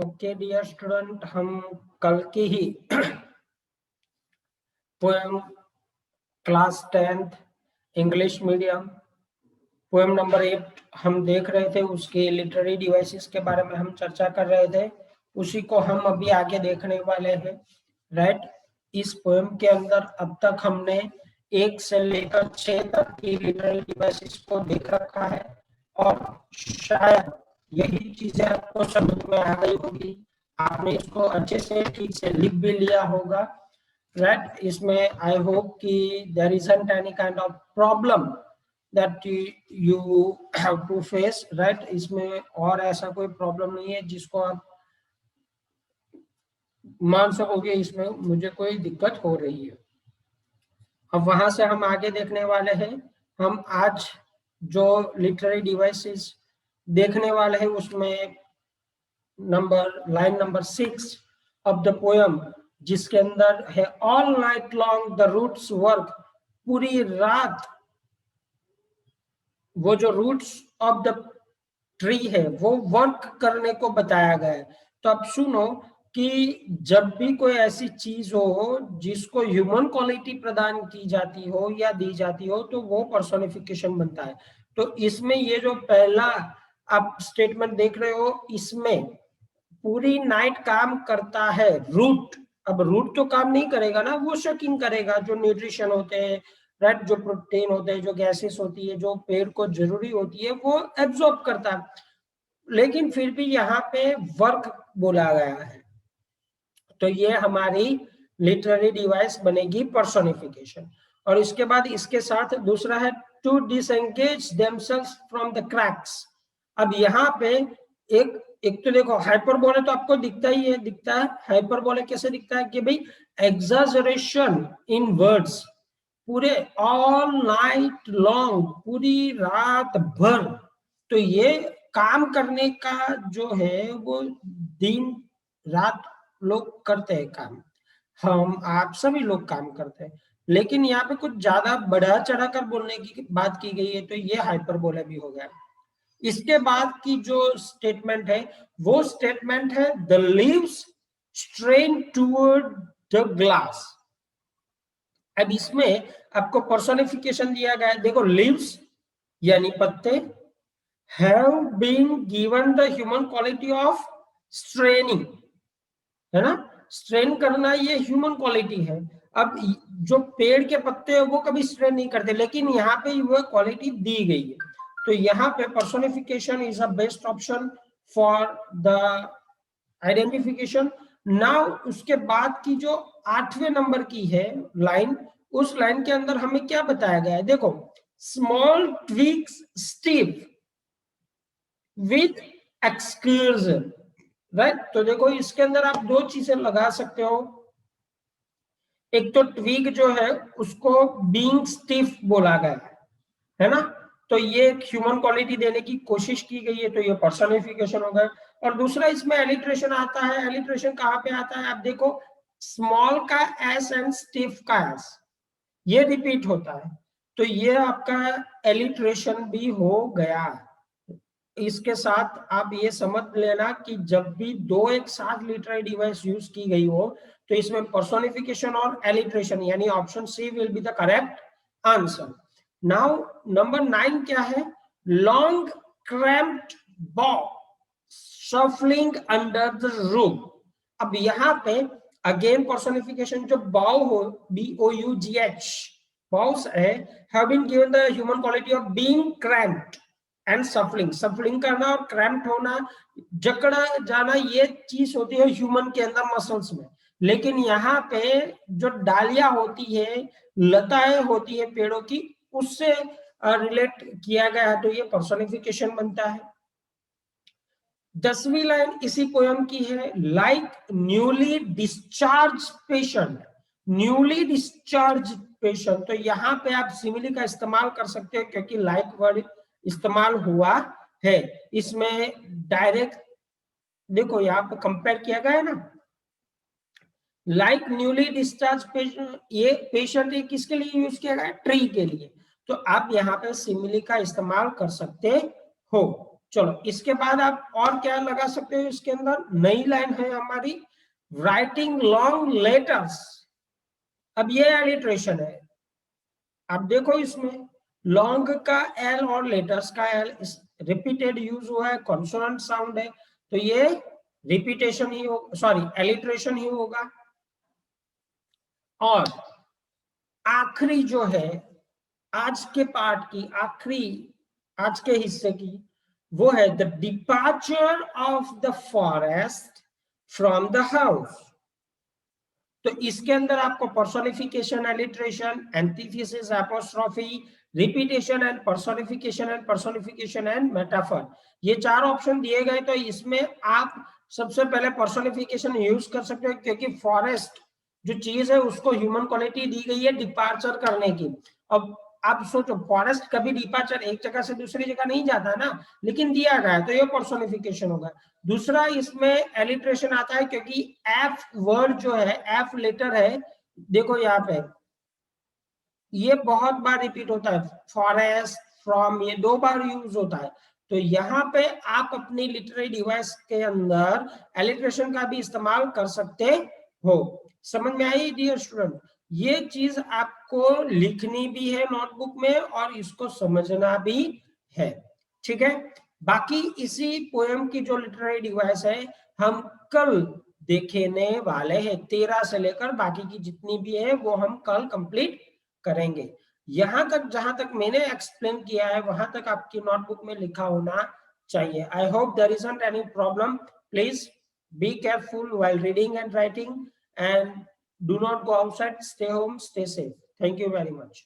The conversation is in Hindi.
ओके डियर स्टूडेंट, हम कल की ही poem class 10th English medium poem number 8 हम देख रहे थे। उसके लिटरेरी डिवाइसेस के बारे में हम चर्चा कर रहे थे। उसी को हम अभी आगे देखने वाले हैं। राइट, इस पोएम के अंदर अब तक हमने 1 से लेकर 6 तक की लिटरेरी डिवाइसेस को देख रखा है और शायद यही चीजें आपको समझ में आ गई होगी। आपने इसको अच्छे से ठीक से लिख भी लिया होगा। राइट, इसमें आई होप कि there isn't any kind of problem that you have to face. Right, इसमें और ऐसा कोई प्रॉब्लम नहीं है जिसको आप मान सकोगे इसमें मुझे कोई दिक्कत हो रही है। अब वहां से हम आगे देखने वाले हैं। हम आज जो लिटरेरी डिवाइसेस देखने वाले हैं उसमें line number 6 of the poem, जिसके अंदर है all night long the roots work. पूरी रात वो जो रूट्स ऑफ द ट्री है वो वर्क करने को बताया गया है। तो अब सुनो कि जब भी कोई ऐसी चीज हो जिसको ह्यूमन क्वालिटी प्रदान की जाती हो या दी जाती हो तो वो पर्सोनिफिकेशन बनता है। तो इसमें ये जो पहला आप स्टेटमेंट देख रहे हो, इसमें पूरी नाइट काम करता है रूट। अब रूट तो काम नहीं करेगा ना, वो शकिंग करेगा। जो न्यूट्रिशन होते हैं, राइट, जो प्रोटीन होते हैं, जो गैसेस होती है, जो पेड़ को जरूरी होती है, वो एब्जॉर्ब करता है। लेकिन फिर भी यहाँ पे वर्क बोला गया है, तो ये हमारी लिटरेरी डिवाइस बनेगी पर्सोनिफिकेशन। और इसके बाद इसके साथ दूसरा है to disengage themselves from the cracks. अब यहाँ पे एक तो देखो हाइपरबोले तो आपको दिखता ही है, दिखता है। हाइपरबोले कैसे दिखता है कि भाई एग्जैजरेशन इन वर्ड्स, पूरे ऑल नाइट लॉन्ग, पूरी रात भर। तो ये काम करने का जो है वो दिन रात लोग करते हैं काम, हम आप सभी लोग काम करते हैं। लेकिन यहाँ पे कुछ ज्यादा बढ़ा चढ़ा कर बोलने की बात की गई है, तो ये हाइपरबोला भी हो गया। इसके बाद की जो स्टेटमेंट है वो स्टेटमेंट है the leaves strain toward the glass. अब इसमें आपको पर्सोनिफिकेशन दिया गया है। देखो लीव्स यानी पत्ते have been given the human quality of straining, है ना। स्ट्रेन करना ये ह्यूमन क्वालिटी है। अब जो पेड़ के पत्ते हैं वो कभी स्ट्रेन नहीं करते, लेकिन यहाँ पे वो क्वालिटी दी गई है। तो यहाँ पे personification is a best option for the identification. Now उसके बाद की जो 8वें नंबर की है लाइन, उस लाइन के अंदर हमें क्या बताया गया है, देखो small twigs stiff with exclusion. Right, तो देखो इसके अंदर आप दो चीजें लगा सकते हो। एक तो ट्विग जो है उसको बीइंग स्टिफ बोला गया है ना, तो ये एक ह्यूमन क्वालिटी देने की कोशिश की गई है, तो ये पर्सोनिफिकेशन हो गया। और दूसरा इसमें एलिट्रेशन आता है। एलिट्रेशन कहाँ पे आता है, आप देखो स्मॉल का एस एंड स्टिफ का एस, ये रिपीट होता है, तो ये आपका एलिट्रेशन भी हो गया। इसके साथ आप ये समझ लेना कि जब भी दो एक साथ लिटरेरी डिवाइस यूज की गई हो तो इसमें पर्सोनिफिकेशन और एलिट्रेशन यानी option C will be the correct answer. Now number 9 क्या है, long cramped bough shuffling under the room. अब यहाँ पे अगेन पर्सोनिफिकेशन जो बाउ हो, BOUGH बाउस है, have been given the human quality of being cramped and shuffling. Shuffling करना और क्रैम्प्ड होना, जकड़ा जाना, ये चीज होती है ह्यूमन के अंदर मसल्स में। लेकिन यहाँ पे जो डालियां होती है, लताएं होती है पेड़ों की, उससे रिलेट किया गया है, तो ये पर्सोनिफिकेशन बनता है। 10वीं लाइन इसी पोयम की है, like newly discharge patient. Newly discharge patient, तो यहाँ पे आप सिमिली का इस्तेमाल कर सकते हो क्योंकि लाइक वर्ड इस्तेमाल हुआ है। इसमें डायरेक्ट देखो यहाँ पे कंपेयर किया गया है ना, लाइक न्यूली डिस्चार्ज पेशेंट, ये पेशेंट ये किसके लिए यूज किया गया है, ट्री के लिए। तो आप यहाँ पे सिमिली का इस्तेमाल कर सकते हो। चलो इसके बाद आप और क्या लगा सकते हो इसके अंदर, नई लाइन है हमारी, राइटिंग लॉन्ग लेटर्स। अब ये एलिट्रेशन है, आप देखो इसमें लॉन्ग का एल और लेटर्स का एल रिपीटेड यूज हुआ है, कॉन्सोनेंट साउंड है, तो ये रिपीटेशन ही हो, सॉरी एलिट्रेशन ही होगा। और आखिरी जो है आज के पार्ट की, आखिरी आज के हिस्से की, वो है the departure of the forest from the house. तो इसके अंदर आपको personification, alliteration, antithesis, apostrophe, repetition and personification and metaphor, ये चार ऑप्शन दिए गए। तो इसमें आप सबसे पहले पर्सोनिफिकेशन यूज कर सकते हो, क्योंकि फॉरेस्ट जो चीज है उसको ह्यूमन क्वालिटी दी गई है डिपार्चर करने की। अब आप सोचो, फॉरेस्ट कभी डिपार्चर एक जगह से दूसरी जगह नहीं जाता ना, लेकिन दिया गया है, तो ये पर्सोनिफिकेशन होगा। दूसरा इसमें एलिट्रेशन आता है, क्योंकि एफ वर्ड जो है, एफ लेटर है, देखो यहाँ पे ये बहुत बार रिपीट होता है, फॉरेस्ट, फ्रॉम, ये 2 बार यूज होता है। तो यहाँ पे आप अपनी लिटरेरी डिवाइस के अंदर एलिट्रेशन का भी इस्तेमाल कर सकते हो। समझ में आई डियर स्टूडेंट? ये चीज आपको लिखनी भी है नोटबुक में और इसको समझना भी है, ठीक है। बाकी इसी पोएम की जो लिटरेरी डिवाइस है हम कल देखने वाले हैं, 13 से लेकर बाकी की जितनी भी है वो हम कल कंप्लीट करेंगे। यहां तक जहां तक मैंने एक्सप्लेन किया है वहां तक आपकी नोटबुक में लिखा होना चाहिए। I hope there isn't any problem. Please be careful while reading and writing and do not go outside, stay home, stay safe. Thank you very much.